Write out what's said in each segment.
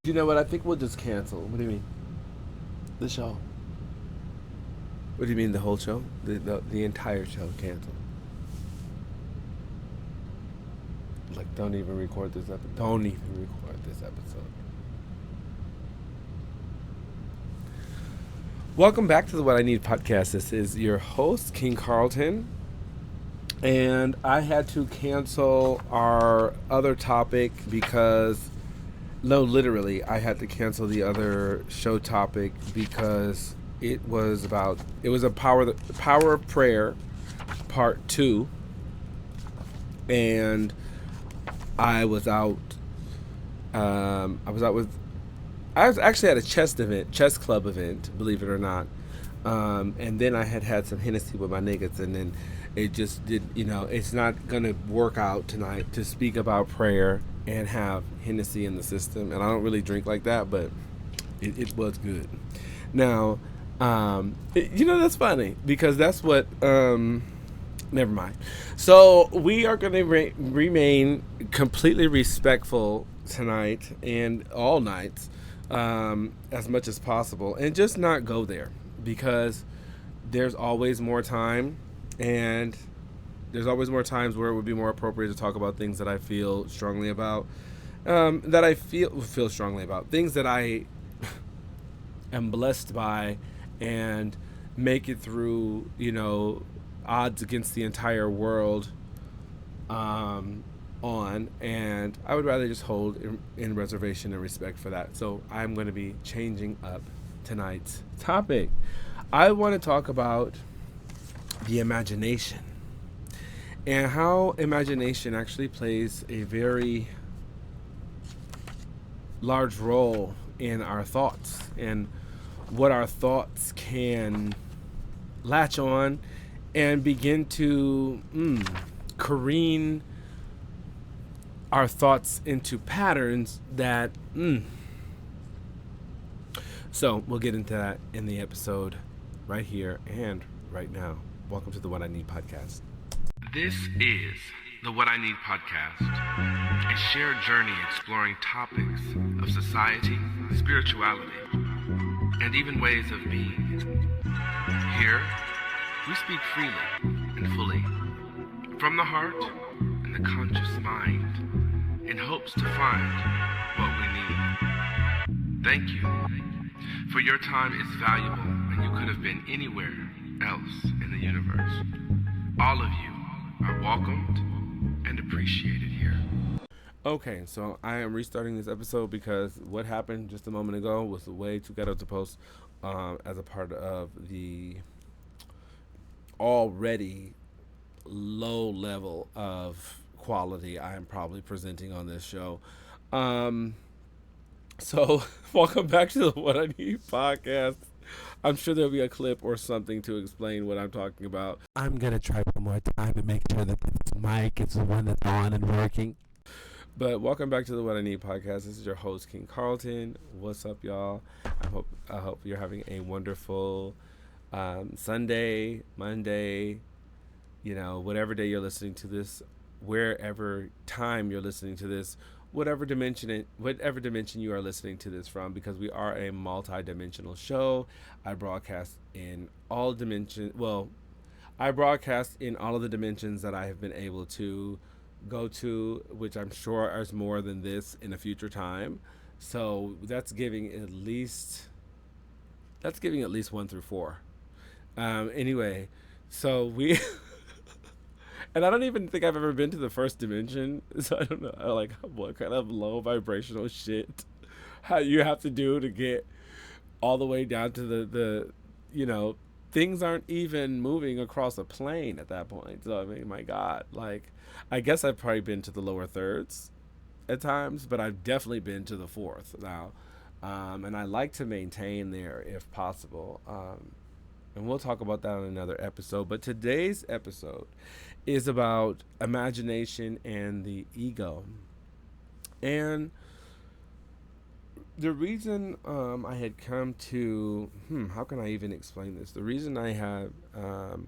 You know what? I think we'll just cancel. What do you mean? The show. What do you mean the whole show? The entire show cancel. Like, don't even record this episode. Don't even record this episode. Welcome back to the What I Need podcast. This is your host, King Karlton. And I had to cancel our other topic because, no, literally, I had to cancel the other show topic because it was a power of prayer part 2. And I was out. I was actually at a chess club event, believe it or not. And then I had some Hennessy with my niggas, and then it just did. It's not gonna work out tonight to speak about prayer and have Hennessy in the system. And I don't really drink like that, but it was good. Now, that's funny because that's what. Never mind. So we are going to remain completely respectful tonight and all nights, as much as possible, and just not go there because there's always more time, and there's always more times where it would be more appropriate to talk about things that I feel strongly about, feel strongly about things that I am blessed by, and make it through, odds against the entire world on, and I would rather just hold in reservation and respect for that. So I'm going to be changing up tonight's topic. I want to talk about the imagination and how imagination actually plays a very large role in our thoughts and what our thoughts can latch on and begin to careen our thoughts into patterns that So we'll get into that in the episode right here and right now. Welcome to the What I Need podcast. This is the What I Need podcast, a shared journey exploring topics of society, spirituality, and even ways of being. Here, we speak freely and fully, from the heart and the conscious mind, in hopes to find what we need. Thank you, for your time is valuable and you could have been anywhere else in the universe. All of you are welcomed and appreciated here. Okay, so I am restarting this episode because what happened just a moment ago was way too ghetto to post as a part of the already low level of quality I am probably presenting on this show. So welcome back to the What I Need podcast. I'm sure there'll be a clip or something to explain what I'm talking about. I'm gonna try one more time and make sure that this mic is the one that's on and working. But welcome back to the What I Need podcast. This is your host, King Karlton. What's up, y'all? I hope you're having a wonderful Sunday, Monday, whatever day you're listening to this, wherever time you're listening to this, whatever dimension you are listening to this from, because we are a multi-dimensional show. I broadcast in all dimensions. Well, I broadcast in all of the dimensions that I have been able to go to, which I'm sure is more than this in a future time. So that's giving at least 1 through 4. Anyway, so we and I don't even think I've ever been to the first dimension, so I don't know like what kind of low vibrational shit how you have to do to get all the way down to the things aren't even moving across a plane at that point. So I mean, my God, like I guess I've probably been to the lower thirds at times, but I've definitely been to the fourth now, and I like to maintain there if possible. And we'll talk about that in another episode. But today's episode is about imagination and the ego. And the reason I had come to, how can I even explain this? The reason I have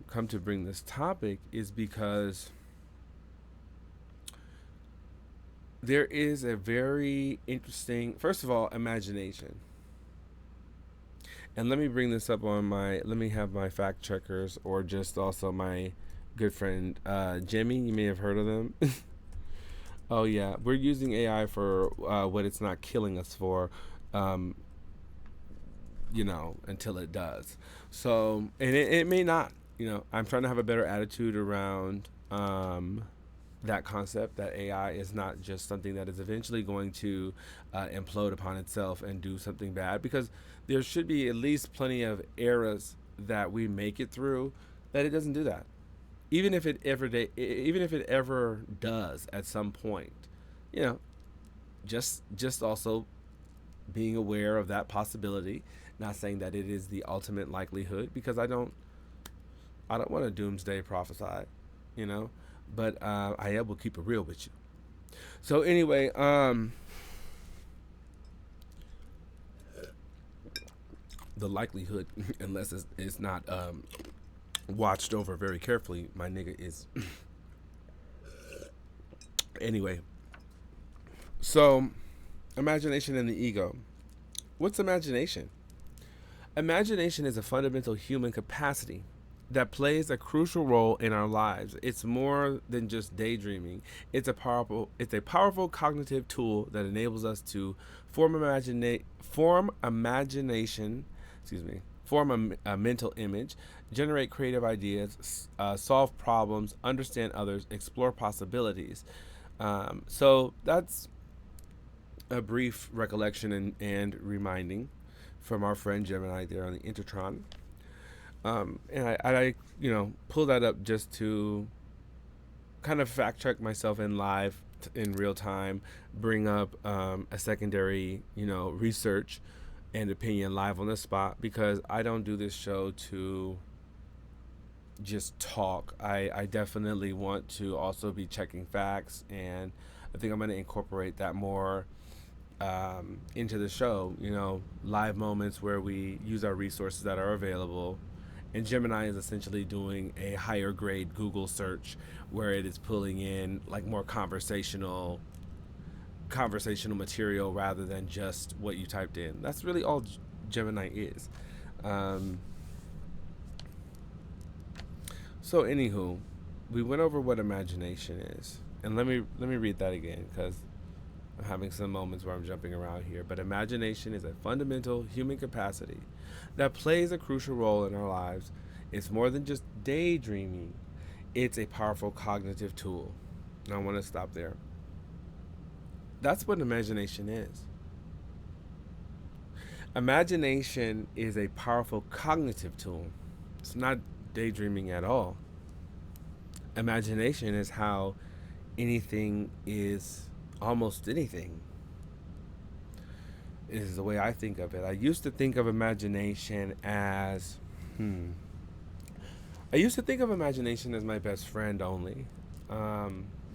come to bring this topic is because there is a very interesting, first of all, imagination. And let me bring this up on my, let me have my fact checkers or just also my good friend Jimmy. You may have heard of them. Oh, yeah. We're using AI for what it's not killing us for, um, until it does. So, and it may not, I'm trying to have a better attitude around that concept that AI is not just something that is eventually going to implode upon itself and do something bad, because there should be at least plenty of eras that we make it through that it doesn't do that. Even if it ever does at some point, you know, just also being aware of that possibility. Not saying that it is the ultimate likelihood, because I don't want to doomsday prophesy, you know, but I will keep it real with you. So anyway, the likelihood, unless it's not watched over very carefully, my nigga, is anyway. So, imagination and the ego. What's imagination? Imagination is a fundamental human capacity that plays a crucial role in our lives. It's more than just daydreaming. It's a powerful cognitive tool that enables us to form imagination, form a mental image, generate creative ideas, solve problems, understand others, explore possibilities. So that's a brief recollection and reminding from our friend Gemini there on the Intertron. And I pull that up just to kind of fact check myself in live, in real time, bring up a secondary, research and opinion live on the spot, because I don't do this show to just talk. I definitely want to also be checking facts, and I think I'm going to incorporate that more into the show. Live moments where we use our resources that are available. And Gemini is essentially doing a higher grade Google search where it is pulling in like more conversational material rather than just what you typed in. That's really all Gemini is. Um, so anywho, we went over what imagination is, and let me read that again, because I'm having some moments where I'm jumping around here. But imagination is a fundamental human capacity that plays a crucial role in our lives. It's more than just daydreaming, it's a powerful cognitive tool. And I want to stop there. That's what imagination is. Imagination is a powerful cognitive tool. It's not daydreaming at all. Imagination is how anything is almost anything, is the way I think of it. I used to think of imagination as, I used to think of imagination as my best friend only,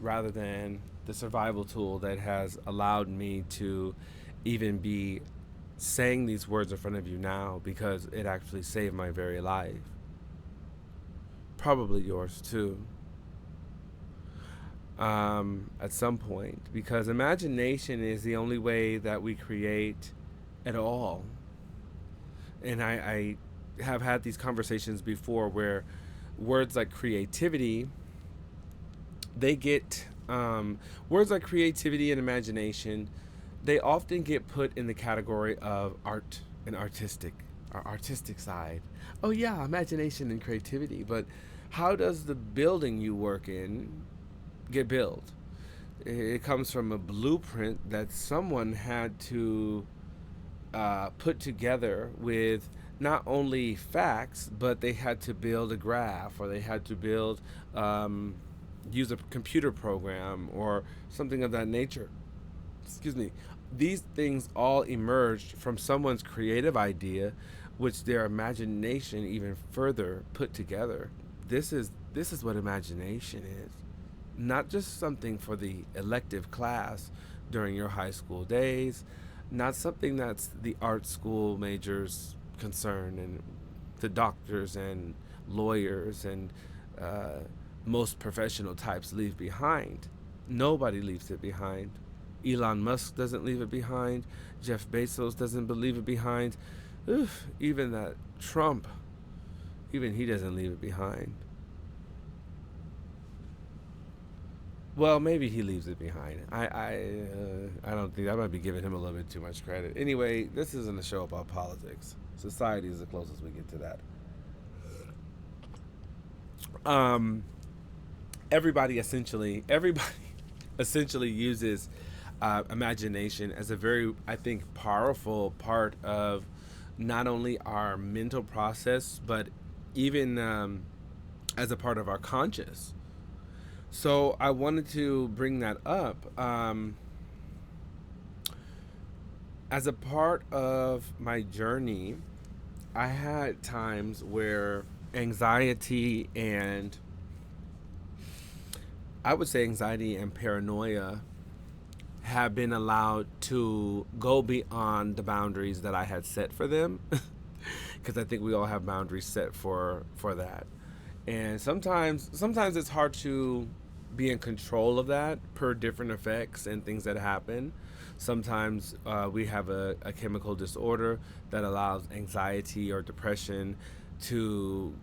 rather than the survival tool that has allowed me to even be saying these words in front of you now, because it actually saved my very life. Probably yours too. At some point, because imagination is the only way that we create at all. And I have had these conversations before where words like creativity, they get, words like creativity and imagination, they often get put in the category of art and our artistic side. Oh, yeah, imagination and creativity. But how does the building you work in get built? It comes from a blueprint that someone had to put together with not only facts, but they had to build a graph, or they had to build, use a computer program or something of that nature. Excuse me. These things all emerged from someone's creative idea, which their imagination even further put together. This is what imagination is. Not just something for the elective class during your high school days, not something that's the art school majors concern and the doctors and lawyers and most professional types leave behind. Nobody leaves it behind. Elon Musk doesn't leave it behind. Jeff Bezos doesn't leave it behind. Oof, even that Trump, even he doesn't leave it behind. Well, maybe he leaves it behind. I don't think I might be giving him a little bit too much credit. Anyway, this isn't a show about politics. Society is the closest we get to that. Um, everybody essentially uses imagination as a very, I think, powerful part of not only our mental process, but even as a part of our conscious. So I wanted to bring that up. As a part of my journey, I had times where anxiety and I would say anxiety and paranoia have been allowed to go beyond the boundaries that I had set for them. Because I think we all have boundaries set for that. And sometimes it's hard to be in control of that per different effects and things that happen. Sometimes we have a chemical disorder that allows anxiety or depression to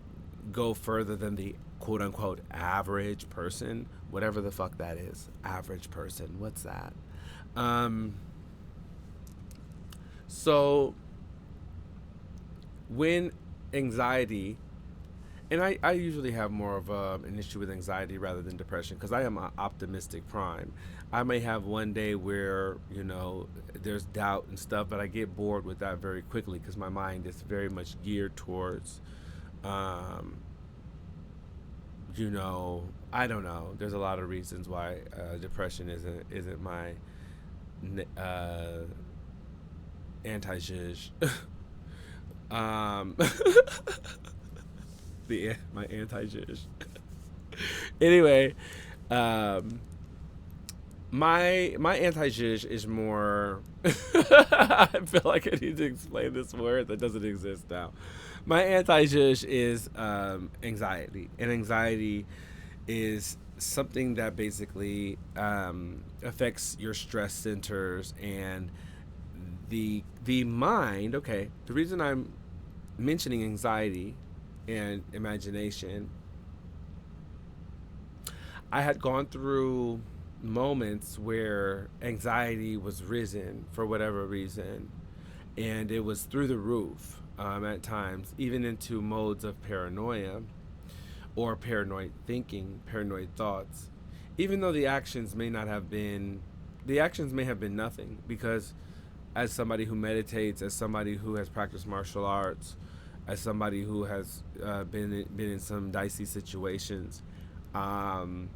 go further than the quote unquote average person, whatever the fuck that is. Average person, what's that? Um, so when anxiety, and I usually have more of an issue with anxiety rather than depression because I am an optimistic prime. I may have one day where, there's doubt and stuff, but I get bored with that very quickly because my mind is very much geared towards, um, I don't know. There's a lot of reasons why depression isn't my uh, anti-zhuzh. um, my anti-zhuzh. Anyway, um, my anti-zhuzh is more. I feel like I need to explain this word that doesn't exist now. My anti-zhuzh is anxiety, and anxiety is something that basically affects your stress centers and the mind. Okay, the reason I'm mentioning anxiety and imagination, I had gone through moments where anxiety was risen for whatever reason, and it was through the roof at times, even into modes of paranoia or paranoid thinking, paranoid thoughts. Even though the actions may have been nothing because as somebody who meditates, as somebody who has practiced martial arts, as somebody who has been in some dicey situations, um,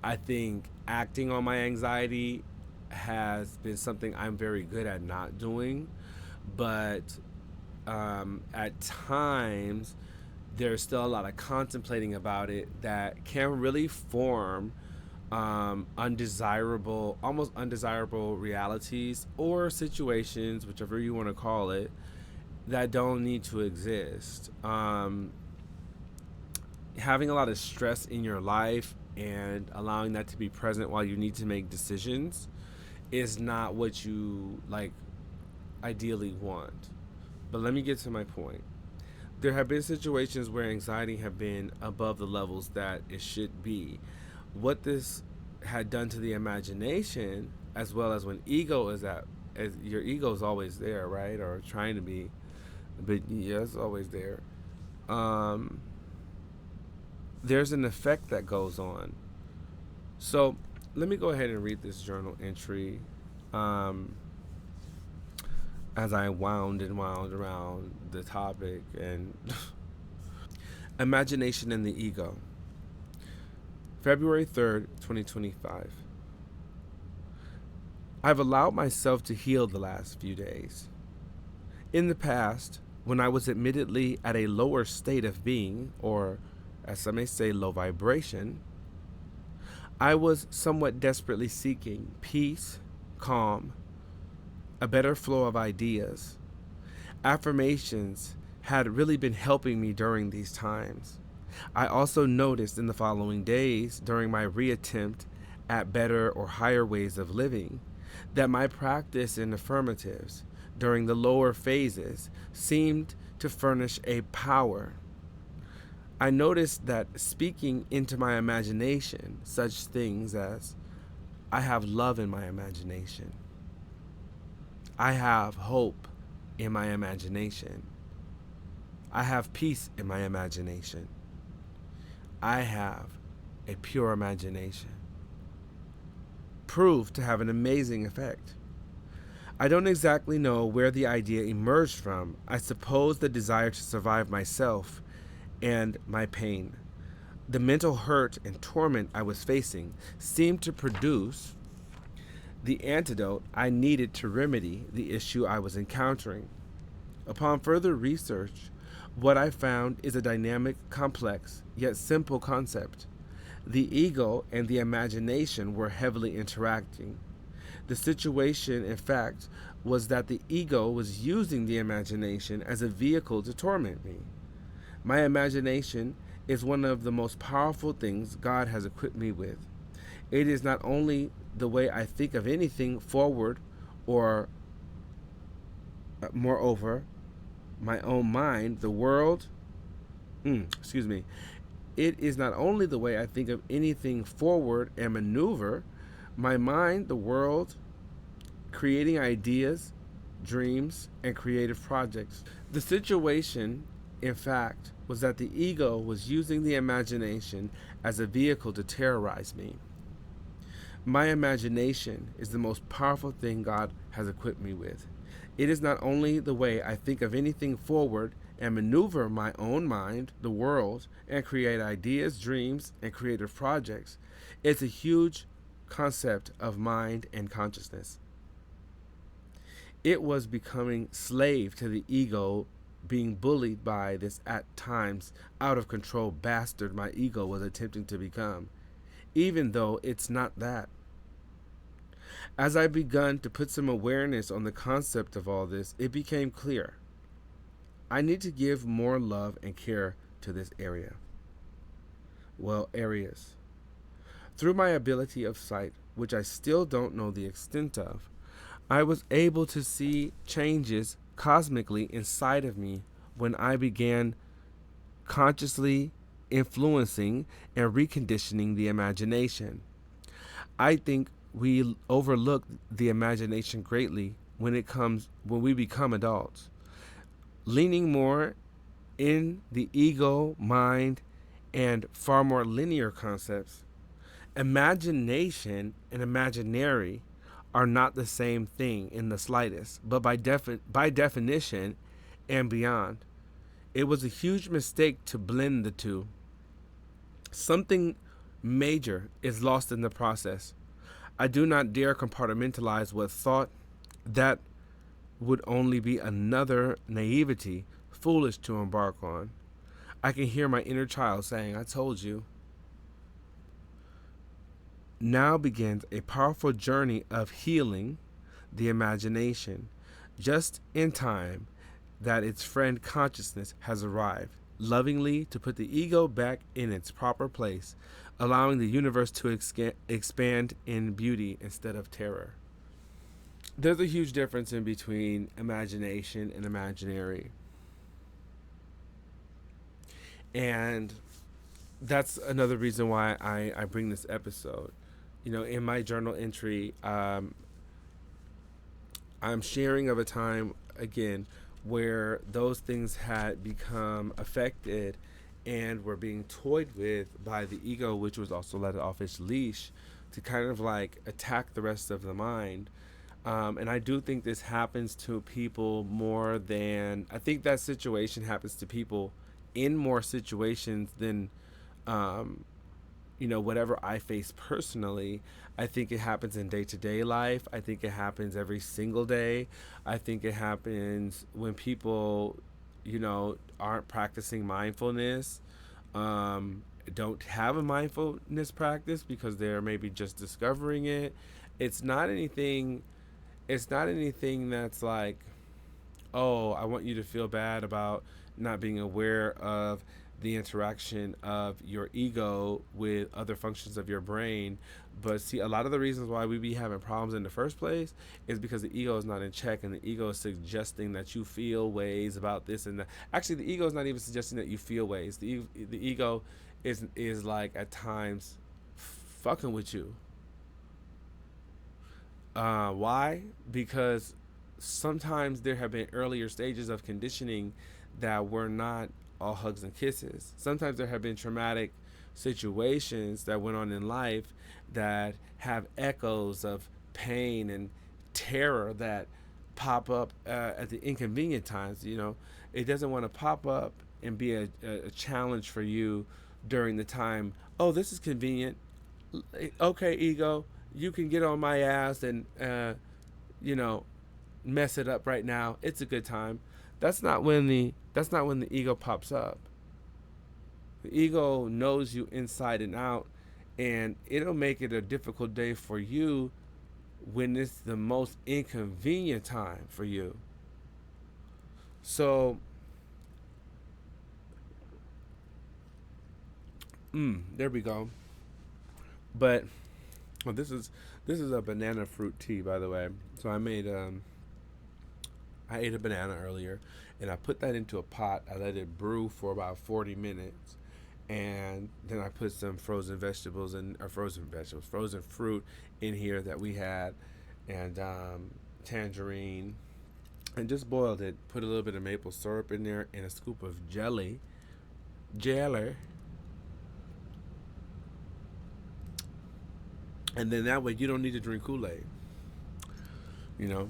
I think acting on my anxiety has been something I'm very good at not doing, but at times there's still a lot of contemplating about it that can really form almost undesirable realities or situations, whichever you want to call it, that don't need to exist. Having a lot of stress in your life and allowing that to be present while you need to make decisions is not what you like ideally want. But let me get to my point. There have been situations where anxiety have been above the levels that it should be. What this had done to the imagination, as well as when ego is at, as your ego is always there, right, or trying to be, but yeah, it's always there. Um, there's an effect that goes on. So let me go ahead and read this journal entry. Um, as I wound and wound around the topic and imagination and the ego. February 3rd, 2025. I've allowed myself to heal the last few days. In the past, when I was admittedly at a lower state of being, or as some may say, low vibration, I was somewhat desperately seeking peace, calm, a better flow of ideas. Affirmations had really been helping me during these times. I also noticed in the following days, during my reattempt at better or higher ways of living, that my practice in affirmatives during the lower phases seemed to furnish a power. I noticed that speaking into my imagination, such things as, I have love in my imagination, I have hope in my imagination, I have peace in my imagination, I have a pure imagination, proved to have an amazing effect. I don't exactly know where the idea emerged from. I suppose the desire to survive myself and my pain. The mental hurt and torment I was facing seemed to produce the antidote I needed to remedy the issue I was encountering. Upon further research, what I found is a dynamic, complex, yet simple concept. The ego and the imagination were heavily interacting. The situation, in fact, was that the ego was using the imagination as a vehicle to torment me. My imagination is one of the most powerful things God has equipped me with. It is not only the way I think of anything forward or, moreover, my own mind, the world, excuse me, it is not only the way I think of anything forward and maneuver, my mind, the world, creating ideas, dreams, and creative projects. The situation, in fact, was that the ego was using the imagination as a vehicle to terrorize me. My imagination is the most powerful thing God has equipped me with. It is not only the way I think of anything forward and maneuver my own mind, the world, and create ideas, dreams, and creative projects. It's a huge concept of mind and consciousness. It was becoming slave to the ego, being bullied by this at times out of control bastard my ego was attempting to become, even though it's not that. As I begun to put some awareness on the concept of all this, it became clear. I need to give more love and care to this area. Well, areas. Through my ability of sight, which I still don't know the extent of, I was able to see changes cosmically inside of me when I began consciously influencing and reconditioning the imagination. I think we overlook the imagination greatly when we become adults, leaning more in the ego, mind, and far more linear concepts. Imagination and imaginary are not the same thing in the slightest, but by definition and beyond. It was a huge mistake to blend the two. Something major is lost in the process. I do not dare compartmentalize what thought. That would only be another naivety, foolish to embark on. I can hear my inner child saying, I told you. Now begins a powerful journey of healing the imagination, just in time that its friend consciousness has arrived, lovingly to put the ego back in its proper place, allowing the universe to expand in beauty instead of terror. There's a huge difference in between imagination and imaginary. And that's another reason why I bring this episode. In my journal entry, I'm sharing of a time, again, where those things had become affected and were being toyed with by the ego, which was also let off its leash to kind of like attack the rest of the mind. And I do think this happens to people more than, I think that situation happens to people in more situations than, whatever I face personally. I think it happens in day-to-day life. I think it happens every single day. I think it happens when people, aren't practicing mindfulness, don't have a mindfulness practice because they're maybe just discovering it. It's not anything that's like, oh, I want you to feel bad about not being aware of the interaction of your ego with other functions of your brain. But see, a lot of the reasons why we be having problems in the first place is because the ego is not in check, and the ego is suggesting that you feel ways about this and that. Actually, the ego is not even suggesting that you feel ways. The ego is like at times fucking with you. Why? Because sometimes there have been earlier stages of conditioning that were not all hugs and kisses. Sometimes there have been traumatic situations that went on in life that have echoes of pain and terror that pop up at the inconvenient times. It doesn't want to pop up and be a challenge for you during the time. Oh, this is convenient. Okay, ego, you can get on my ass and you know mess it up right now. It's a good time. That's not when the ego pops up. The ego knows you inside and out, and it'll make it a difficult day for you when it's the most inconvenient time for you. So, there we go. But well, this is a banana fruit tea, by the way. So I ate a banana earlier, and I put that into a pot. I let it brew for about 40 minutes, and then I put some frozen fruit in here that we had, and tangerine, and just boiled it. Put a little bit of maple syrup in there, and a scoop of jelly, and then that way you don't need to drink Kool-Aid. You know,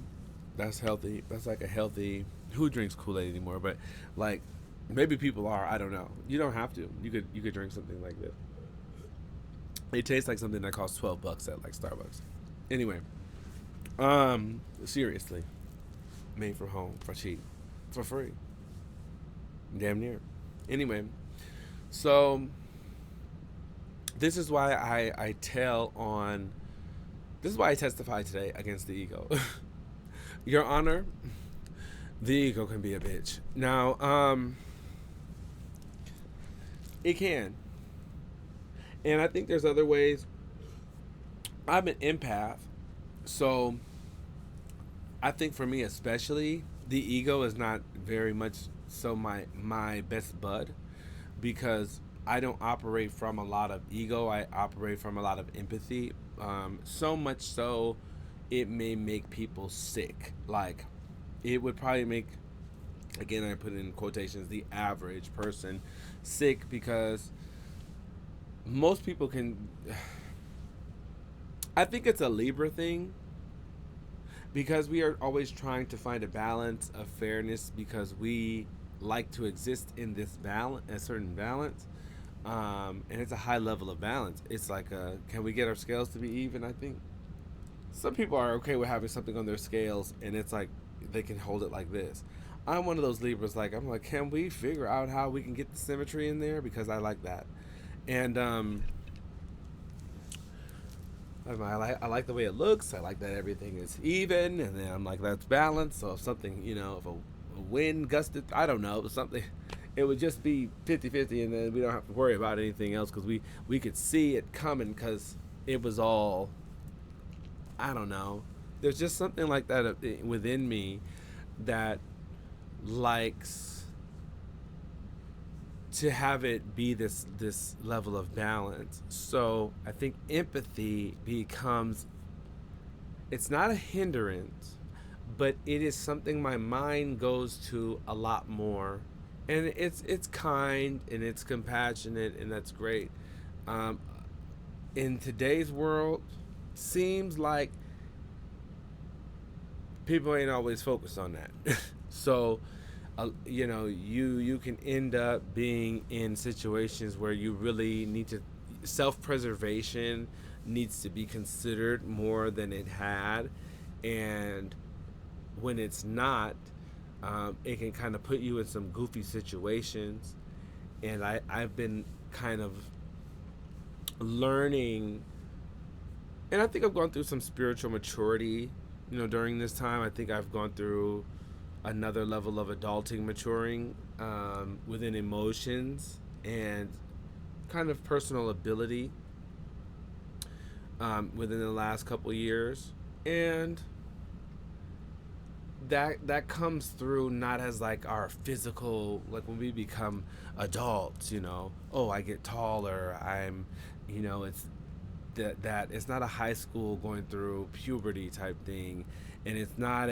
that's healthy. That's like a healthy. Who drinks Kool-Aid anymore? But like, maybe people are. I don't know. You don't have to. You could drink something like this. It tastes like something that costs $12 at like Starbucks. Anyway, seriously, made from home for cheap, for free, damn near. Anyway, so this is why I tell on. This is why I testify today against the ego. Your Honor, the ego can be a bitch. Now, it can. And I think there's other ways. I'm an empath. So I think for me especially, the ego is not very much so my best bud, because I don't operate from a lot of ego. I operate from a lot of empathy. So much so, it may make people sick. Like, it would probably make, again, I put in quotations, the average person sick, because most people can. I think it's a Libra thing, because we are always trying to find a balance of fairness, because we like to exist in this balance, a certain balance. And it's a high level of balance. It's like, can we get our scales to be even? I think some people are okay with having something on their scales, and it's like they can hold it like this. I'm one of those Libras. Like, I'm like, can we figure out how we can get the symmetry in there? Because I like that, and I like the way it looks. I like that everything is even, and then I'm like, that's balanced. So if something, if a wind gusted, I don't know, something, it would just be 50-50, and then we don't have to worry about anything else, because we could see it coming, because it was all, I don't know. There's just something like that within me that likes to have it be this level of balance. So I think empathy becomes, it's not a hindrance, but it is something my mind goes to a lot more, and it's kind and it's compassionate, and that's great. Um, in today's world, seems like people ain't always focused on that. So, you can end up being in situations where you really need to, self-preservation needs to be considered more than it had, and when it's not, it can kind of put you in some goofy situations. And I've been kind of learning, and I think I've gone through some spiritual maturity, during this time. I think I've gone through another level of adulting, maturing within emotions, and kind of personal ability within the last couple years, and that comes through not as like our physical, like when we become adults, oh, I get taller, it's that it's not a high school going through puberty type thing, and it's not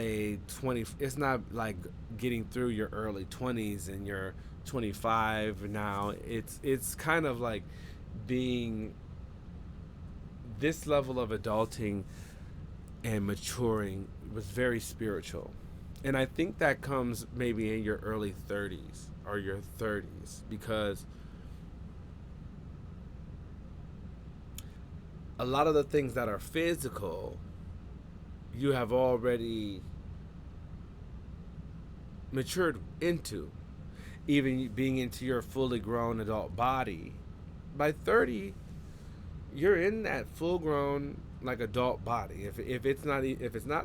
like getting through your early 20s and you're 25 now. It's kind of like being this level of adulting and maturing was very spiritual. And I think that comes maybe in your early 30s or your 30s, because a lot of the things that are physical, you have already matured into, even being into your fully grown adult body. By 30, you're in that full grown like adult body. If it's not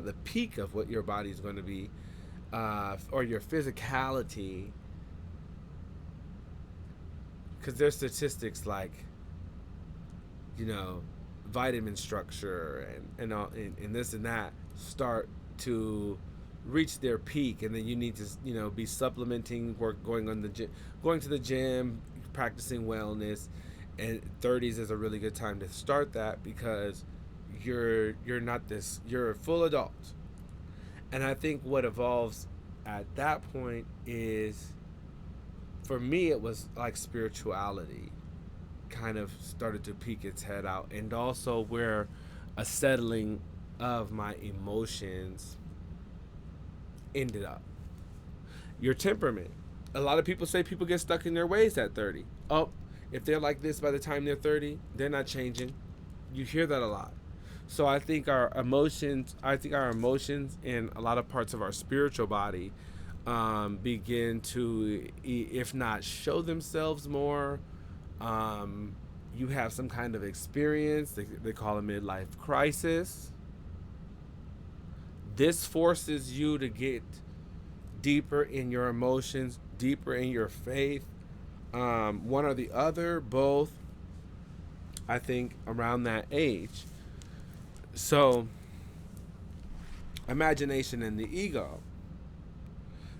the peak of what your body's going to be, or your physicality, because there's statistics like, vitamin structure and all, and this and that start to reach their peak, and then you need to be supplementing, going to the gym, practicing wellness. And 30s is a really good time to start that, because you're a full adult. And I think what evolves at that point is, for me, it was like spirituality kind of started to peek its head out, and also where a settling of my emotions ended up. Your temperament. A lot of people say people get stuck in their ways at 30. Oh, if they're like this by the time they're 30, they're not changing. You hear that a lot. So I think our emotions and a lot of parts of our spiritual body begin to, if not show themselves more, you have some kind of experience. They call a midlife crisis. This forces you to get deeper in your emotions, deeper in your faith. One or the other, both, I think, around that age. So, imagination and the ego.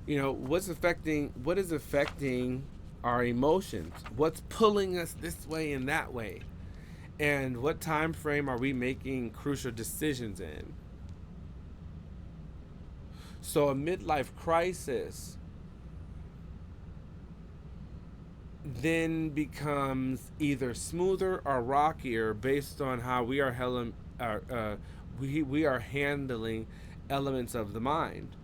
What is affecting our emotions? What's pulling us this way and that way? And what time frame are we making crucial decisions in? So a midlife crisis then becomes either smoother or rockier based on how we are we are handling elements of the mind.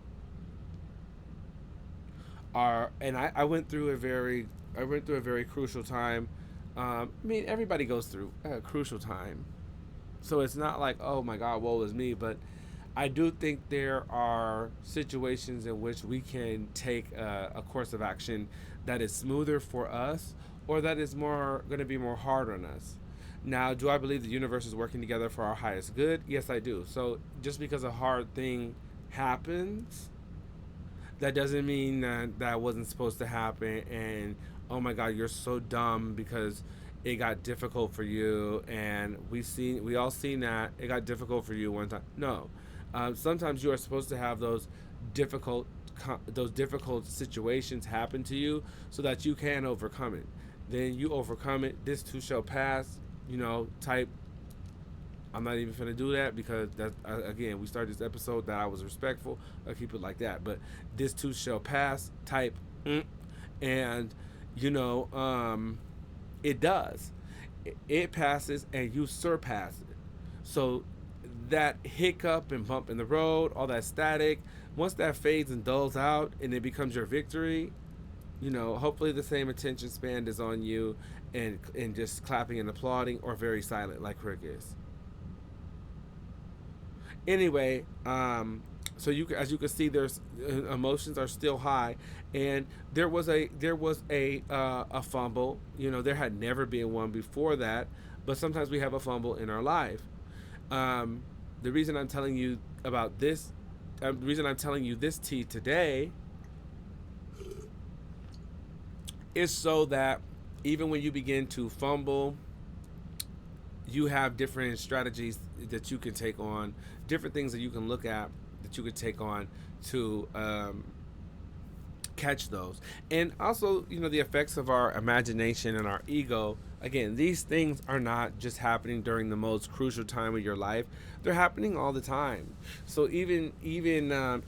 I went through a very crucial time. Everybody goes through a crucial time, so it's not like, oh my God, woe is me. But I do think there are situations in which we can take a course of action that is smoother for us, or that is more going to be more hard on us. Now, do I believe the universe is working together for our highest good? Yes, I do. So just because a hard thing happens, that doesn't mean that wasn't supposed to happen, and oh my God, you're so dumb because it got difficult for you. And we all seen that it got difficult for you one time. No, sometimes you are supposed to have those difficult situations happen to you so that you can overcome it. Then you overcome it. This too shall pass. Type. I'm not even gonna do that, because that again, we started this episode that I was respectful. I'll keep it like that. But this too shall pass. Type, and it does. It passes, and you surpass it. So that hiccup and bump in the road, all that static, once that fades and dulls out, and it becomes your victory, hopefully the same attention span is on you, and just clapping and applauding, or very silent like Rick is. Anyway, so as you can see, there's emotions are still high, and there was a fumble. There had never been one before that, but sometimes we have a fumble in our life. The reason I'm telling you about this, the reason I'm telling you this tea today, is so that Even when you begin to fumble, you have different strategies that you can take on, different things that you can look at that you could take on to catch those. And also, the effects of our imagination and our ego. Again, these things are not just happening during the most crucial time of your life. They're happening all the time. So even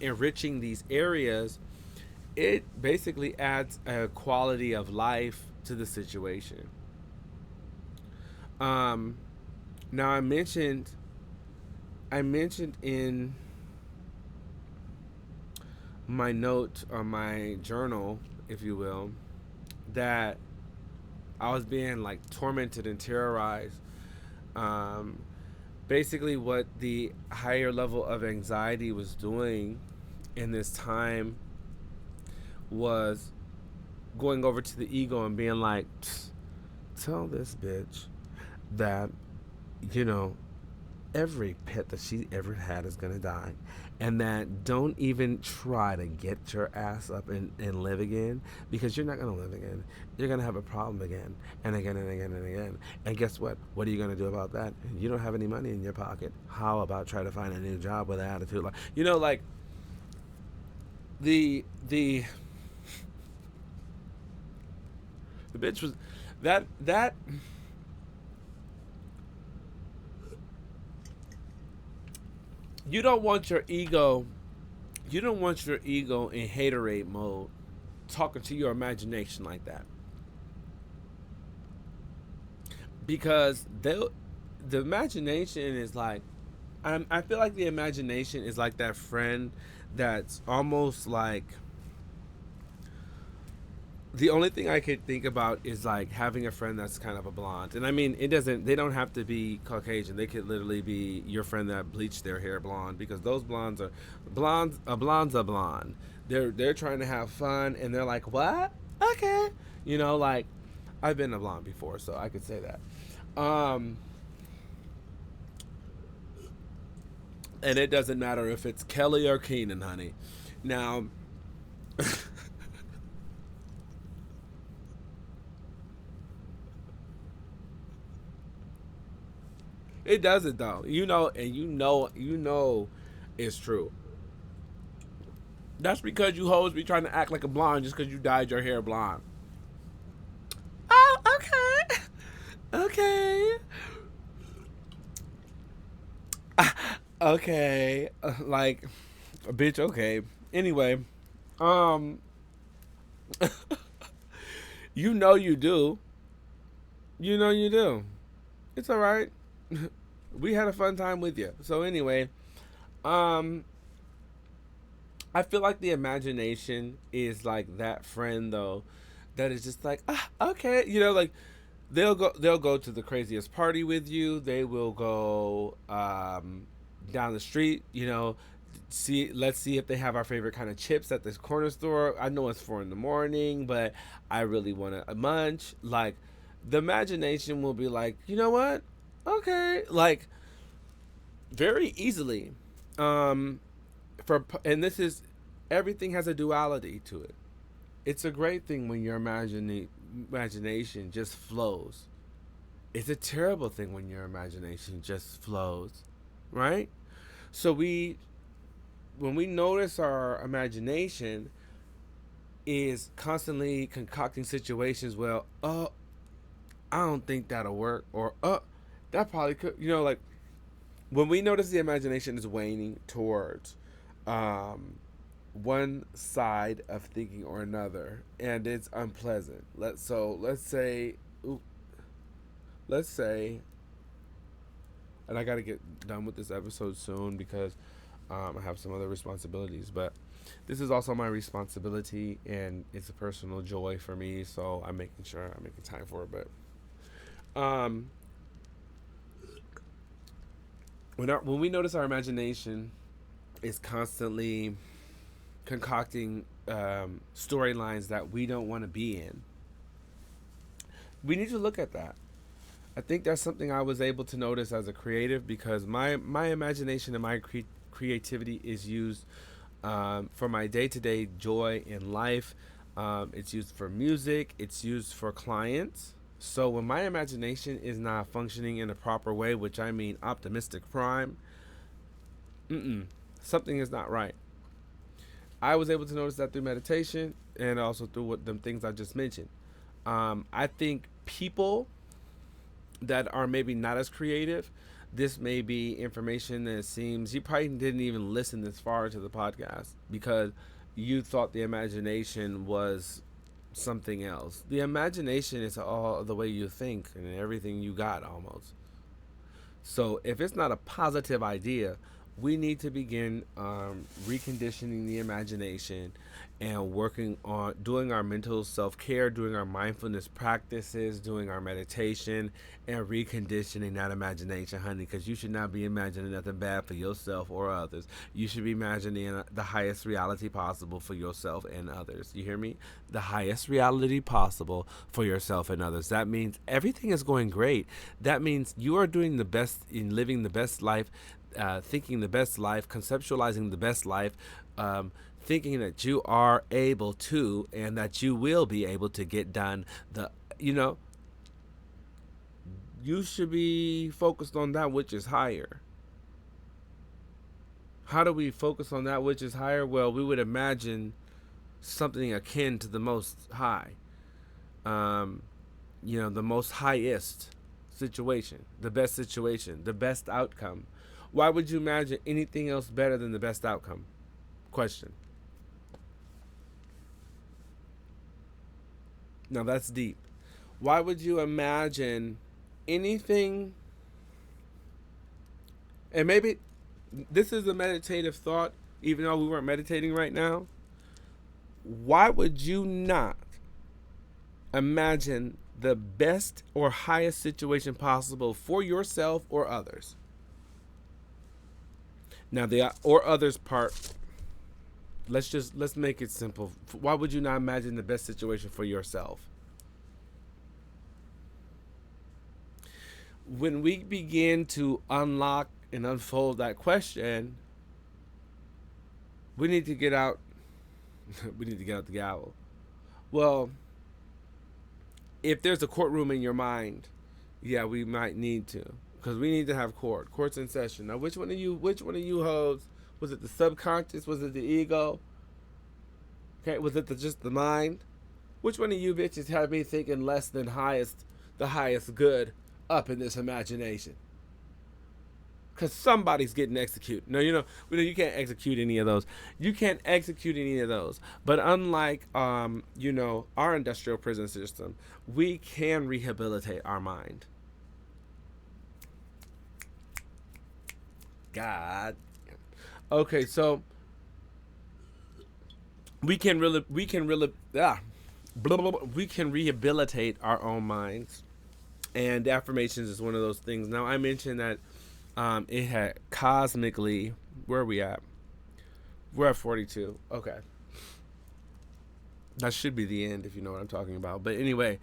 enriching these areas, it basically adds a quality of life to the situation. Um, Now I mentioned in my note or my journal, if you will, that I was being like tormented and terrorized. Um, Basically, what the higher level of anxiety was doing in this time was going over to the ego and being like, tell this bitch that, you know, every pet that she ever had is gonna die, and that don't even try to get your ass up and live again, because you're not gonna live again. You're gonna have a problem again and again and again and again. And guess what are you gonna do about that? You don't have any money in your pocket. How about try to find a new job with an attitude like the the bitch was that you don't want your ego in haterade mode talking to your imagination like that, because the imagination is like, I feel like the imagination is like that friend that's almost like, the only thing I could think about is like having a friend that's kind of a blonde. And I mean, they don't have to be Caucasian. They could literally be your friend that bleached their hair blonde, because those blondes are blonde's a blonde. They're trying to have fun, and they're like, "What? Okay." Like, I've been a blonde before, so I could say that. And it doesn't matter if it's Kelly or Keenan, honey. Now, it doesn't though. And it's true. That's because you hoes be trying to act like a blonde just because you dyed your hair blonde. Oh, okay. Okay. Okay. Like, bitch, okay. Anyway, um, you do. You do. It's all right. We had a fun time with you. So anyway, um, I feel like the imagination is like that friend though, that is just like, okay, like they'll go to the craziest party with you. They will go down the street, let's see if they have our favorite kind of chips at this corner store. I know it's 4 in the morning, but I really want to munch. Like, the imagination will be like, you know what? Okay, like, very easily. Um, and this is, everything has a duality to it. It's a great thing when your imagination just flows. It's a terrible thing when your imagination just flows, right? So when we notice our imagination is constantly concocting situations, well, I don't think that'll work, or that probably could, like, when we notice the imagination is waning towards um, one side of thinking or another, and it's unpleasant. Let's say, and I got to get done with this episode soon because I have some other responsibilities, but this is also my responsibility, and it's a personal joy for me. So I'm making sure I'm making time for it. But when we notice our imagination is constantly concocting storylines that we don't want to be in, we need to look at that. I think that's something I was able to notice as a creative, because my imagination and my creativity is used for my day-to-day joy in life. It's used for music. It's used for clients. So when my imagination is not functioning in a proper way, which I mean optimistic prime, something is not right. I was able to notice that through meditation and also through what them things I just mentioned. I think people that are maybe not as creative, this may be information that seems you probably didn't even listen this far into the podcast because you thought the imagination was something else. The imagination is all the way you think and everything you got almost. So if it's not a positive idea, we need to begin reconditioning the imagination and working on doing our mental self-care, doing our mindfulness practices, doing our meditation, and reconditioning that imagination, honey, because you should not be imagining nothing bad for yourself or others. You should be imagining the highest reality possible for yourself and others. You hear me? The highest reality possible for yourself and others. That means everything is going great. That means you are doing the best in living the best life, thinking the best life, conceptualizing the best life, thinking that you are able to and that you will be able to get done the you should be focused on that which is higher. How do we focus on that which is higher? Well, we would imagine something akin to the most high, um, the most highest situation, the best outcome. Why would you imagine anything else better than the best outcome? Question. Now that's deep. Why would you imagine anything? And maybe this is a meditative thought, even though we weren't meditating right now. Why would you not imagine the best or highest situation possible for yourself or others? Now the or others part, let's make it simple. Why would you not imagine the best situation for yourself? When we begin to unlock and unfold that question, we need to get out we need to get out the gavel. Well, if there's a courtroom in your mind, yeah, we might need to, because we need to have courts in session. Now, which one of you hoes, was it the subconscious, was it the ego, okay, was it just the mind? Which one of you bitches had me thinking less than the highest good up in this imagination? Because somebody's getting executed. No, you can't execute any of those. You can't execute any of those. But unlike, our industrial prison system, we can rehabilitate our mind. God. Okay, so we can rehabilitate our own minds, and affirmations is one of those things. Now I mentioned that it had cosmically, where are we at? We're at 42. Okay, that should be the end if you know what I'm talking about. But anyway,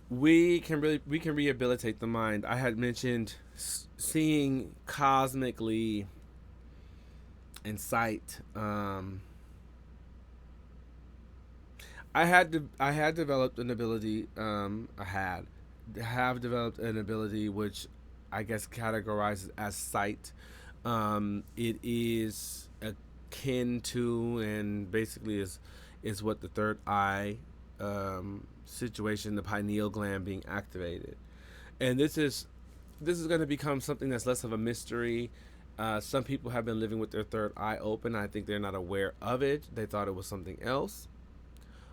we can rehabilitate the mind. I had mentioned seeing cosmically in sight. I had developed an ability. Have developed an ability which I guess categorizes as sight. It is akin to and basically is what the third eye situation, the pineal gland being activated, and this is going to become something that's less of a mystery. Some people have been living with their third eye open. I think they're not aware of it. They thought it was something else.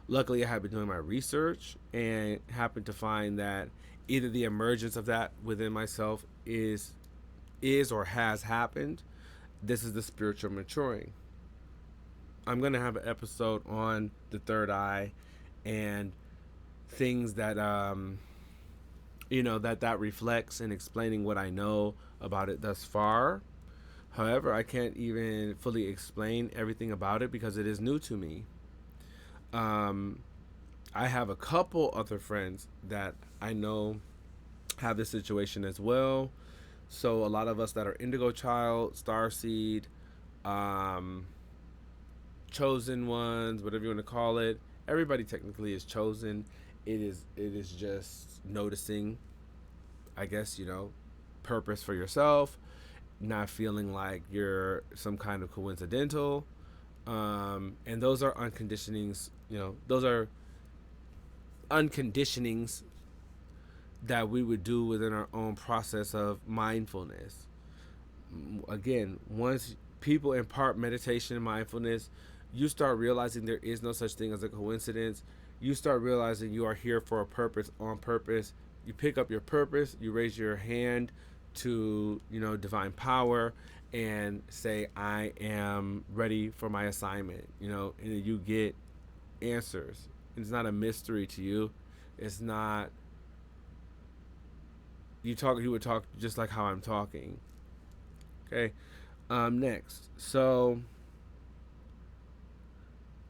Luckily, I have been doing my research and happened to find that either the emergence of that within myself is or has happened. This is the spiritual maturing. I'm going to have an episode on the third eye and things that that reflects, and explaining what I know about it thus far. However, I can't even fully explain everything about it because it is new to me. I have a couple other friends that I know have this situation as well. So a lot of us that are indigo child, starseed, um, chosen ones, whatever you want to call it. Everybody technically is chosen. It is just noticing, I guess, purpose for yourself, not feeling like you're some kind of coincidental. And those are unconditionings, those are unconditionings that we would do within our own process of mindfulness. Again, once people impart meditation and mindfulness, you start realizing there is no such thing as a coincidence. You start realizing you are here for a purpose, on purpose. You pick up your purpose, you raise your hand to, divine power and say, I am ready for my assignment, and you get answers. It's not a mystery to you. It's not, you would talk just like how I'm talking. Okay. Next. So,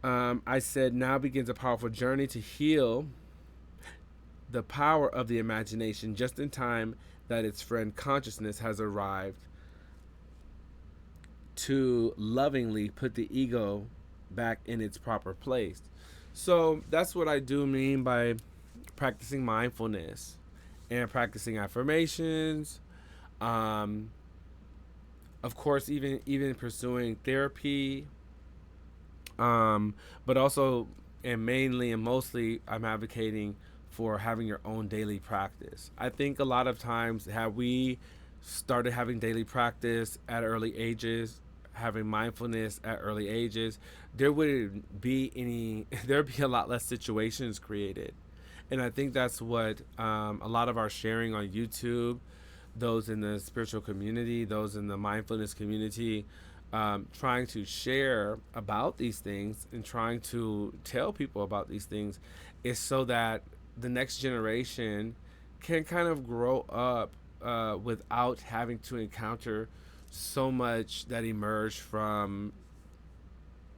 I said, now begins a powerful journey to heal the power of the imagination just in time that its friend consciousness has arrived to lovingly put the ego back in its proper place. So that's what I do mean by practicing mindfulness and practicing affirmations. Um, of course, even pursuing therapy, but also and mainly and mostly, I'm advocating for having your own daily practice. I think a lot of times, have we started having daily practice at early ages, having mindfulness at early ages, there wouldn't be any, there'd be a lot less situations created. And I think that's what a lot of our sharing on YouTube, those in the spiritual community, those in the mindfulness community, trying to share about these things and trying to tell people about these things is so that the next generation can kind of grow up without having to encounter so much that emerged from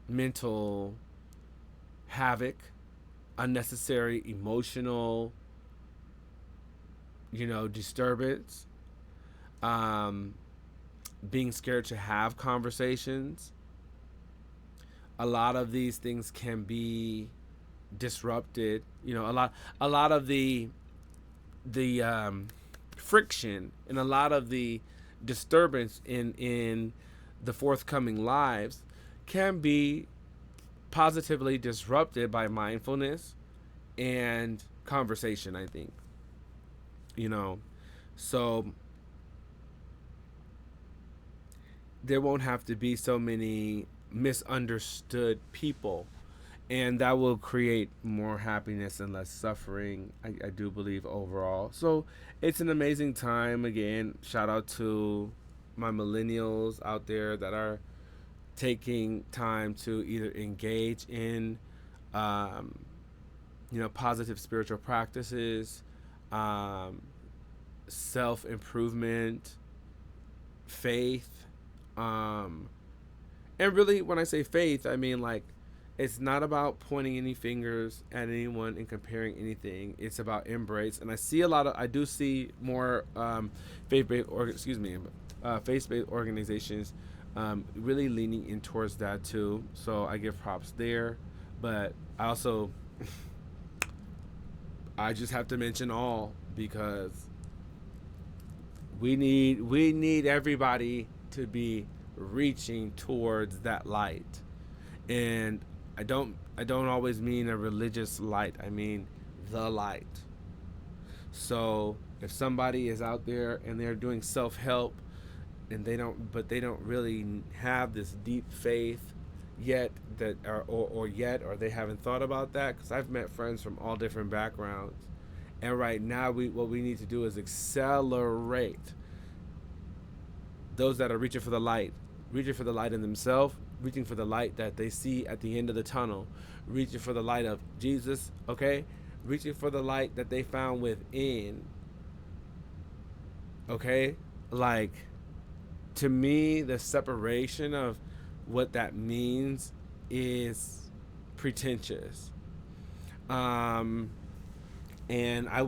mental havoc, unnecessary emotional, disturbance, um, being scared to have conversations. A lot of these things can be disrupted. A lot of the friction and a lot of the disturbance in the forthcoming lives can be positively disrupted by mindfulness and conversation, I think. you know so there won't have to be so many misunderstood people, and that will create more happiness and less suffering, I do believe, overall. So it's an amazing time. Again, shout out to my millennials out there that are taking time to either engage in um, positive spiritual practices, um, self-improvement, faith, um, and really, when I say faith, I mean, like, it's not about pointing any fingers at anyone and comparing anything. It's about embrace. And I do see more faith-based, or excuse me, faith-based organizations really leaning in towards that too. So I give props there. But I also, I just have to mention all, because we need everybody to be reaching towards that light. And I don't always mean a religious light. I mean the light. So if somebody is out there and they're doing self-help, and they don't really have this deep faith yet, or they haven't thought about that, because I've met friends from all different backgrounds, and right now what we need to do is accelerate those that are reaching for the light in themselves, reaching for the light that they see at the end of the tunnel, reaching for the light of Jesus, okay? Reaching for the light that they found within, okay? Like, to me, the separation of what that means is pretentious. Um, and I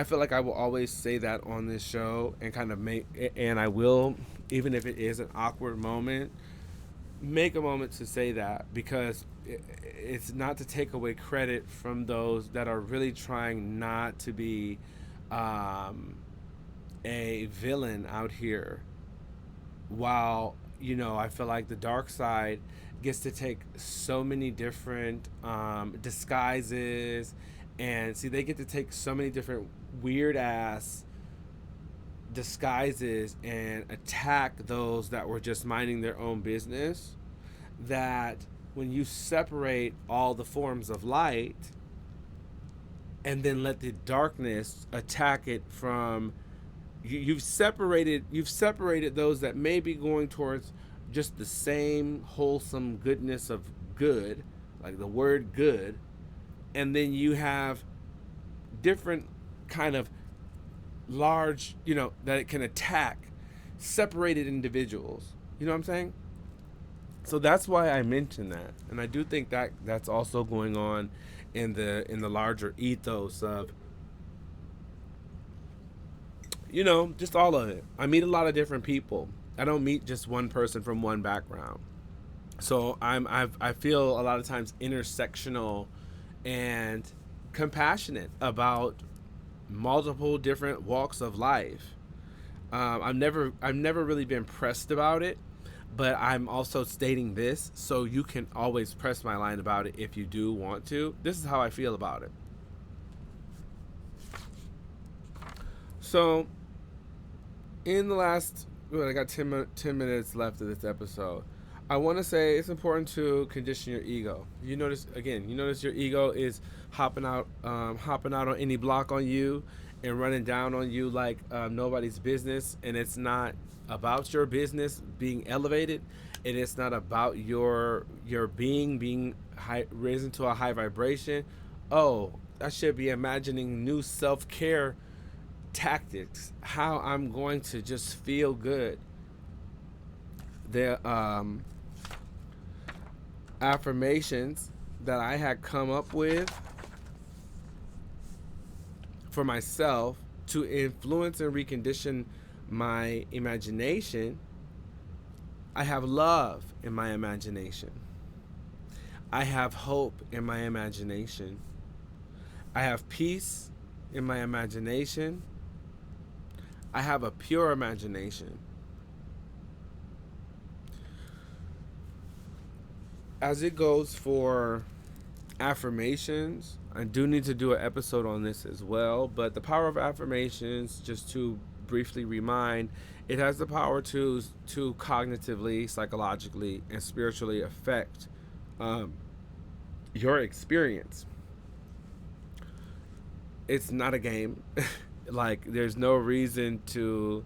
feel like I will always say that on this show, and kind of and I will even if it is an awkward moment, make a moment to say that, because it's not to take away credit from those that are really trying not to be um, a villain out here. While, I feel like the dark side gets to take so many different disguises, and see, they get to take so many different weird ass disguises and attack those that were just minding their own business. That when you separate all the forms of light and then let the darkness attack it from, you've separated those that may be going towards just the same wholesome goodness of good, like the word good, and then you have different kind of large, that it can attack separated individuals. You know what I'm saying? So that's why I mentioned that, and I do think that that's also going on in the larger ethos of, just all of it. I meet a lot of different people. I don't meet just one person from one background. So I feel a lot of times intersectional and compassionate about multiple different walks of life. I've never really been pressed about it, but I'm also stating this so you can always press my line about it if you do want to. This is how I feel about it. So, in the last, well, I got 10 minutes left of this episode. I want to say it's important to condition your ego. You notice your ego is hopping out on any block on you and running down on you like nobody's business, and it's not about your business being elevated, and it's not about your being risen to a high vibration. Oh, I should be imagining new self-care tactics, how I'm going to just feel good. The affirmations that I had come up with for myself to influence and recondition my imagination. I have love in my imagination. I have hope in my imagination. I have peace in my imagination. I have a pure imagination. As it goes for affirmations, I do need to do an episode on this as well. But the power of affirmations, just to briefly remind, it has the power to cognitively, psychologically, and spiritually affect your experience. It's not a game. Like, there's no reason to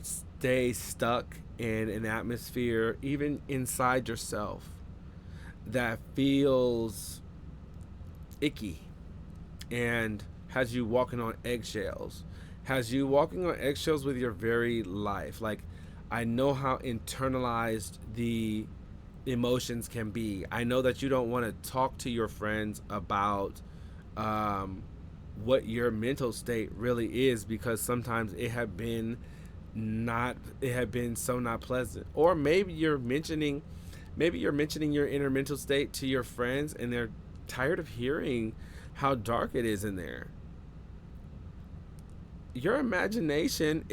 stay stuck in an atmosphere, even inside yourself, that feels icky and has you walking on eggshells. Has you walking on eggshells with your very life. Like, I know how internalized the emotions can be. I know that you don't want to talk to your friends about what your mental state really is, because sometimes it had been so not pleasant. Or maybe you're mentioning your inner mental state to your friends, and they're tired of hearing how dark it is in there. Your imagination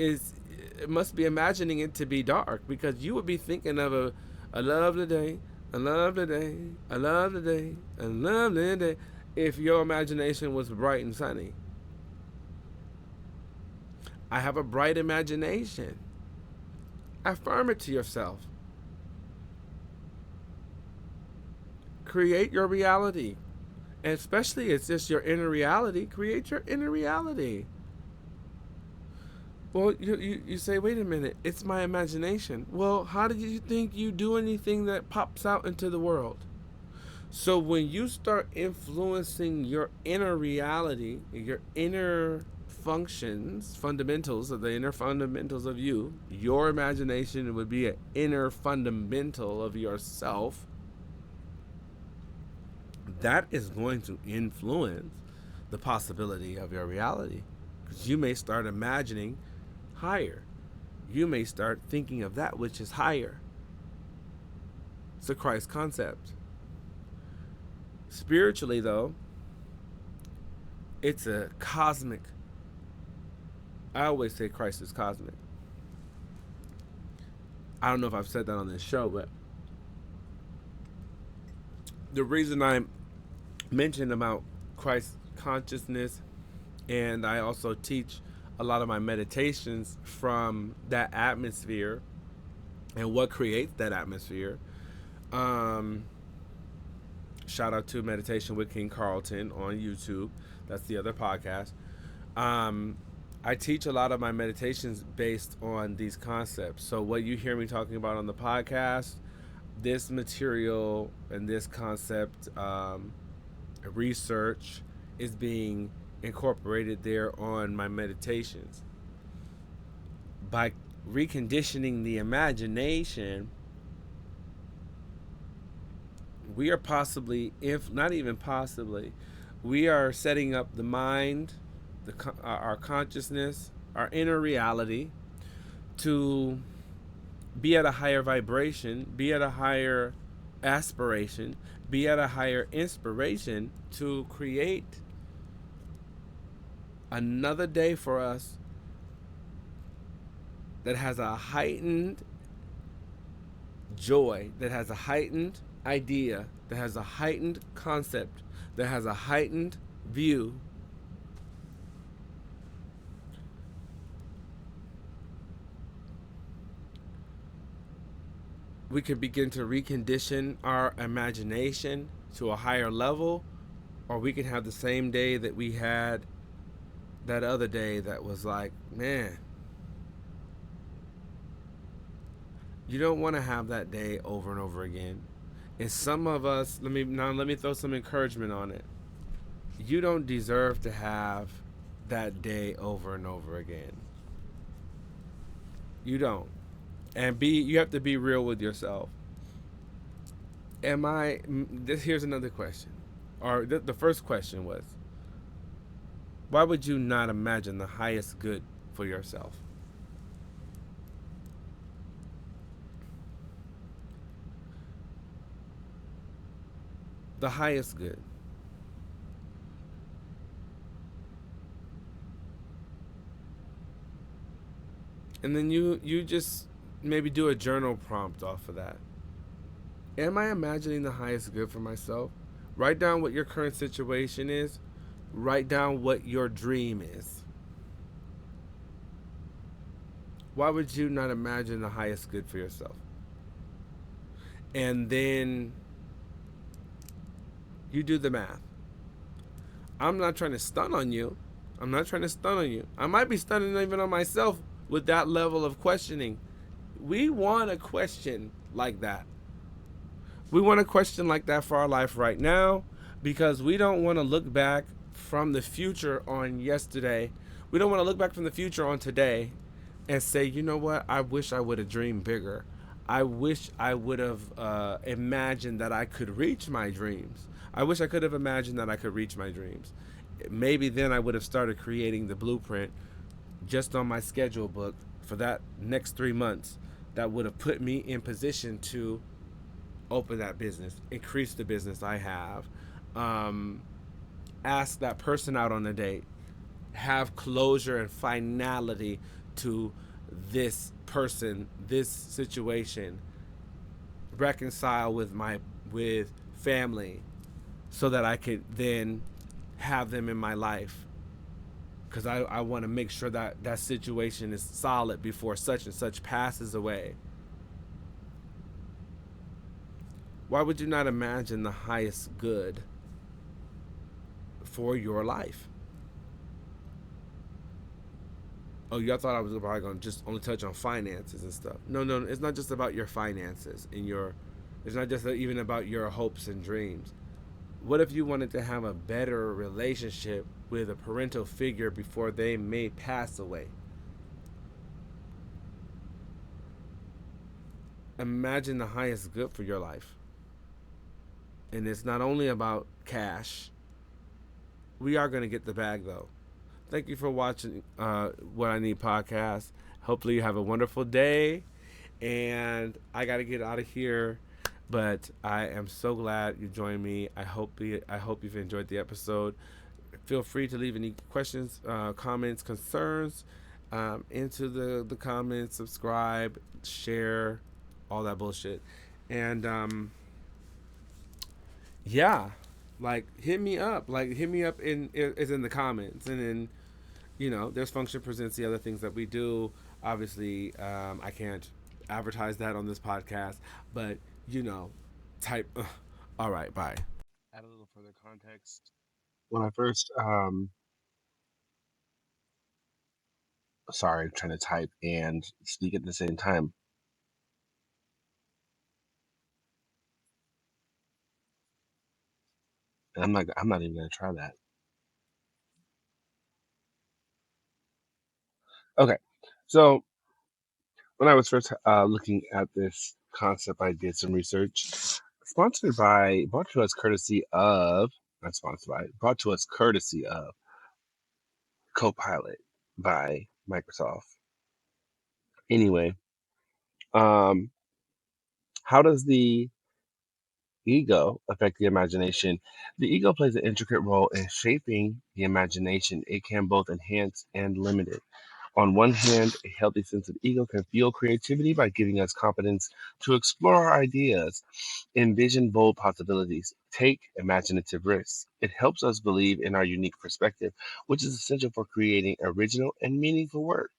must be imagining it to be dark, because you would be thinking of a lovely day, a lovely day, a lovely day, a lovely day, if your imagination was bright and sunny. I have a bright imagination. Affirm it to yourself. Create your reality. And especially it's just your inner reality. Create your inner reality. Well, you say, wait a minute, it's my imagination. Well, how did you think you do anything that pops out into the world? So when you start influencing your inner reality, your inner fundamentals of the inner fundamentals of you, your imagination would be an inner fundamental of yourself. That is going to influence the possibility of your reality, because you may start imagining higher. you may start thinking of that which is higher. It's a Christ concept. Spiritually, though, it's a cosmic. I always say Christ is cosmic. I don't know if I've said that on this show, but the reason I mentioned about Christ consciousness, and I also teach a lot of my meditations from that atmosphere and what creates that atmosphere. Shout out to Meditation with King Karlton on YouTube. That's the other podcast. I teach a lot of my meditations based on these concepts. So what you hear me talking about on the podcast, this material and this concept research is being incorporated there on my meditations. By reconditioning the imagination, we are possibly, if not even possibly, we are setting up the mind, our consciousness, our inner reality to be at a higher vibration, be at a higher aspiration, be at a higher inspiration to create another day for us that has a heightened joy, that has a heightened idea, that has a heightened concept, that has a heightened view. We can begin to recondition our imagination to a higher level, or we can have the same day that we had that other day that was like, man, you don't want to have that day over and over again. And some of us, let me throw some encouragement on it. You don't deserve to have that day over and over again. You don't. And you have to be real with yourself. Here's another question. Or the first question was, why would you not imagine the highest good for yourself? The highest good. And then you just maybe do a journal prompt off of that. Am I imagining the highest good for myself? Write down what your current situation is. Write down what your dream is. Why would you not imagine the highest good for yourself? And then you do the math. I'm not trying to stun on you. I might be stunning even on myself with that level of questioning. We want a question like that. We want a question like that for our life right now, because we don't want to look back from the future on yesterday. We don't want to look back from the future on today and say, you know what, I wish I would have dreamed bigger. I wish I would have imagined that I could reach my dreams. I wish I could have imagined that I could reach my dreams. Maybe then I would have started creating the blueprint just on my schedule book for that next 3 months. That would have put me in position to open that business, increase the business I have, ask that person out on a date, have closure and finality to this person, this situation, reconcile with family, so that I could then have them in my life. Because I want to make sure that that situation is solid before such and such passes away. Why would you not imagine the highest good for your life? Oh, y'all thought I was probably going to just only touch on finances and stuff. No, it's not just about your finances and it's not just even about your hopes and dreams. What if you wanted to have a better relationship with a parental figure before they may pass away? Imagine the highest good for your life. And it's not only about cash. We are going to get the bag, though. Thank you for watching What I Need podcast. Hopefully, you have a wonderful day. And I got to get out of here. But I am so glad you joined me. I hope you've enjoyed the episode. Feel free to leave any questions, comments, concerns into the comments. Subscribe, share, all that bullshit. And yeah, like hit me up. Like hit me up in is in the comments, and then there's function presents the other things that we do. Obviously, I can't advertise that on this podcast, but you know, type. All right, bye. Add a little further context. When I first, sorry, I'm trying to type and speak at the same time. And I'm not even gonna try that. Okay, so when I was first looking at this concept, I did some research. Brought to us courtesy of, not sponsored by, brought to us courtesy of Copilot by Microsoft. Anyway, um, how does the ego affect the imagination? The ego plays an intricate role in shaping the imagination. It can both enhance and limit it. On one hand, a healthy sense of ego can fuel creativity by giving us confidence to explore our ideas, envision bold possibilities, take imaginative risks. It helps us believe in our unique perspective, which is essential for creating original and meaningful work.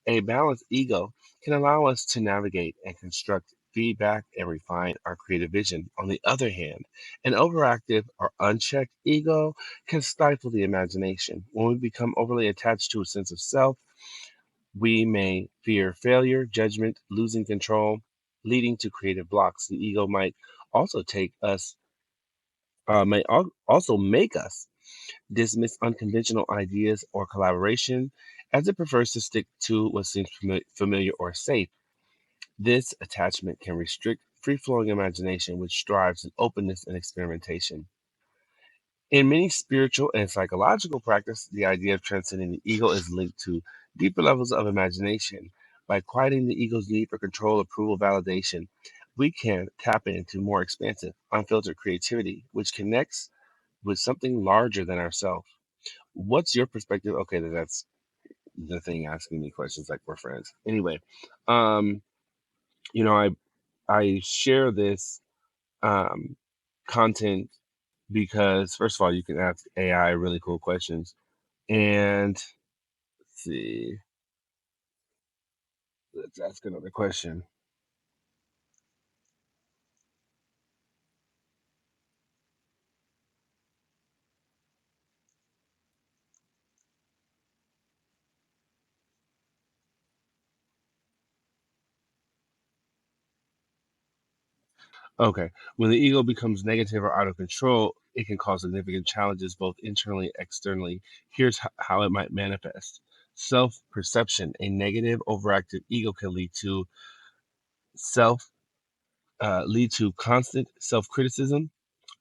A balanced ego can allow us to navigate and construct feedback and refine our creative vision. On the other hand, an overactive or unchecked ego can stifle the imagination. When we become overly attached to a sense of self, we may fear failure, judgment, losing control, leading to creative blocks. The ego might also take us, also make us dismiss unconventional ideas or collaboration as it prefers to stick to what seems familiar or safe. This attachment can restrict free flowing imagination, which strives in openness and experimentation. In many spiritual and psychological practice, the idea of transcending the ego is linked to deeper levels of imagination. By quieting the ego's need for control, approval, validation, we can tap into more expansive, unfiltered creativity, which connects with something larger than ourselves. What's your perspective? Okay, that's the thing asking me questions like we're friends. Anyway, um, you know, I share this um, content because first of all, you can ask AI really cool questions. And let's see, let's ask another question. Okay, when the ego becomes negative or out of control, it can cause significant challenges both internally and externally. Here's how it might manifest. Self perception. A negative, overactive ego can self lead to constant self criticism,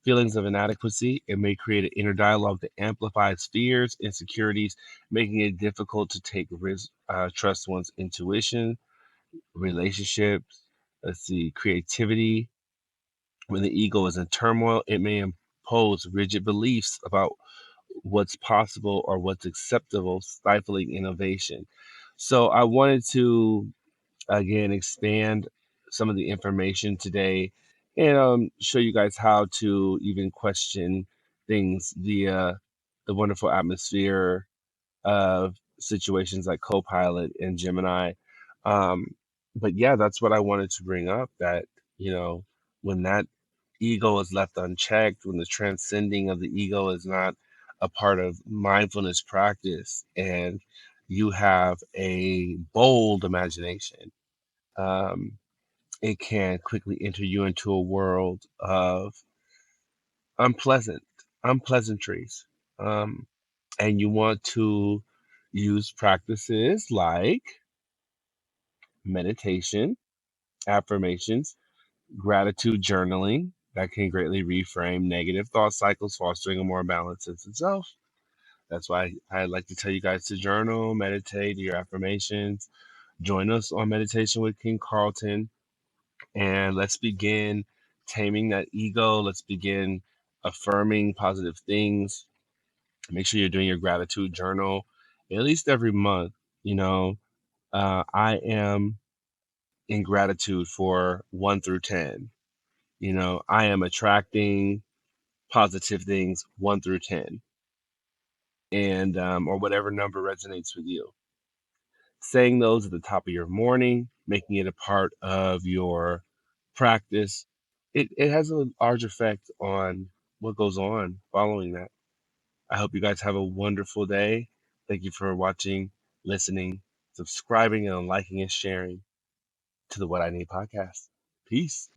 feelings of inadequacy. It may create an inner dialogue that amplifies fears, insecurities, making it difficult to take risks, trust one's intuition, relationships. Let's see, creativity. When the ego is in turmoil, it may impose rigid beliefs about what's possible or what's acceptable, stifling innovation. So I wanted to again expand some of the information today and show you guys how to even question things via the wonderful atmosphere of situations like Copilot and Gemini. Um, but yeah, that's what I wanted to bring up that, when that ego is left unchecked, when the transcending of the ego is not a part of mindfulness practice, and you have a bold imagination, um, it can quickly enter you into a world of unpleasant unpleasantries. Um, and you want to use practices like meditation, affirmations, gratitude journaling that can greatly reframe negative thought cycles, fostering a more balanced sense of self. That's why I like to tell you guys to journal, meditate, do your affirmations. Join us on Meditation with King Karlton, and let's begin taming that ego. Let's begin affirming positive things. Make sure you're doing your gratitude journal at least every month. You know, I am in gratitude for 1 through 10. I am attracting positive things 1 through 10, and or whatever number resonates with you. Saying those at the top of your morning, making it a part of your practice, it has a large effect on what goes on following that. I hope you guys have a wonderful day. Thank you for watching, listening, subscribing, and liking and sharing to the What I Need podcast. Peace.